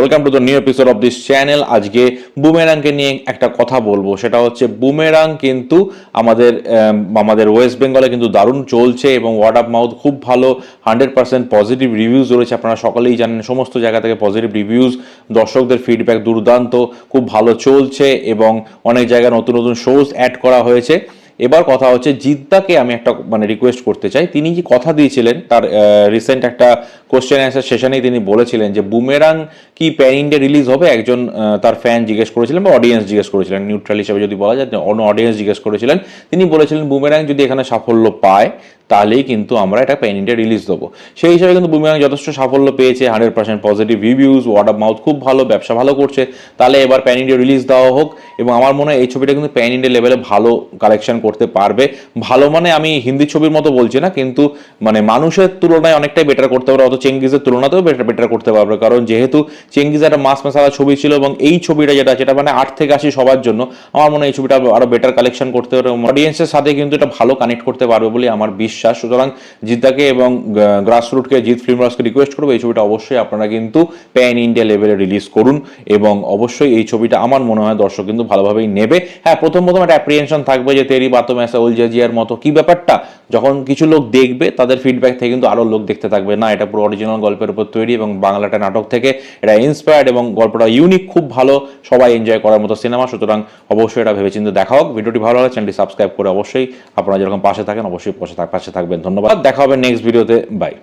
Welcome to the new episode of this channel. আজকে বুমেরাংকে নিয়ে একটা কথা বলবো, সেটা হচ্ছে বুমেরাং কিন্তু আমাদের ওয়েস্ট বেঙ্গলে কিন্তু দারুণ চলছে এবং ওয়ার্ড অফ মাউথ খুব ভালো, 100% পজিটিভ রিভিউজ রয়েছে। আপনারা সকলেই জানেন, সমস্ত জায়গা থেকে পজিটিভ রিভিউজ, দর্শকদের ফিডব্যাক দুর্দান্ত, খুব ভালো চলছে এবং অনেক জায়গায় নতুন নতুন শোজ অ্যাড করা হয়েছে। এবার কথা হচ্ছে জিদ্দাকে আমি একটা রিকোয়েস্ট করতে চাই। তিনি কি কথা দিয়েছিলেন তার রিসেন্ট একটা কোশ্চেন অ্যান্সার সেশনেই তিনি বলেছিলেন যে বুমেরাং কি প্যান ইন্ডিয়া রিলিজ হবে। একজন তার ফ্যান জিজ্ঞেস করেছিলেন বা অডিয়েন্স জিজ্ঞেস করেছিলেন, নিউট্রাল হিসেবে যদি বলা যায়, অন্য অডিয়েন্স জিজ্ঞেস করেছিলেন। তিনি বলেছিলেন বুমেরাং যদি এখানে সাফল্য পায় তাহলেই কিন্তু আমরা এটা প্যান ইন্ডিয়া রিলিজ দেবো। সেই হিসাবে কিন্তু বুমেরাং যথেষ্ট সাফল্য পেয়েছে, 100% positive reviews, word of mouth খুব ভালো, ব্যবসা ভালো করছে। তাহলে এবার প্যান ইন্ডিয়া রিলিজ দেওয়া হোক এবং আমার মনে হয় এই ছবিটা কিন্তু প্যান ইন্ডিয়া লেভেলে ভালো কালেকশন করতে পারবে। ভালো মানে আমি হিন্দি ছবির মতো বলছি না, কিন্তু মানুষের তুলনায় অনেকটাই বেটার করতে পারবে, অত চেঙ্গিজের তুলনাতেও বেটার করতে পারবে। কারণ যেহেতু চেঙ্গিজ একটা মাস মশালা ছবি ছিল এবং এই ছবিটা যেটা 8 থেকে 80 সবার জন্য, আমার মনে হয় এই ছবিটা আরো বেটার কালেকশন করতে পারবে, অডিয়েন্সের সাথে কিন্তু এটা ভালো কানেক্ট করতে পারবে বলে আমার বিশ্বাস। সুতরাং জিদ্দাকে এবং গ্রাসরুটকে, জিৎ ফিল্ম হাউসকে রিকোয়েস্ট করবো এই ছবিটা অবশ্যই আপনারা কিন্তু প্যান ইন্ডিয়া লেভেলে রিলিজ করুন এবং অবশ্যই এই ছবিটা আমার মনে হয় দর্শক কিন্তু ভালোভাবেই নেবে। হ্যাঁ, প্রথম একটা অ্যাপ্রিহেনশন থাকবে যে তেরি বাতো ম্যাসা উল জাজিয়ার মতো কি ব্যাপারটা, যখন কিছু লোক দেখবে তাদের ফিডব্যাক থেকে কিন্তু আরো লোক দেখতে থাকবে, না এটা পুরো অরিজিনাল গল্পের উপর তৈরি এবং বাংলাটা নাটক থেকে এটা ইন্সপায়ার্ড এবং গল্পটা ইউনিক, খুব ভালো, সবাই এনজয় করার মতো সিনেমা। সুতরাং অবশ্যই এটা ভেবেচিন্তে দেখা হোক। ভিডিওটি ভালো লাগলে চ্যানেলটি সাবস্ক্রাইব করে অবশ্যই আপনারা যেরকম পাশে থাকেন অবশ্যই পাশে থাকবেন। ধন্যবাদ, দেখা হবে নেক্সট ভিডিওতে, বাই।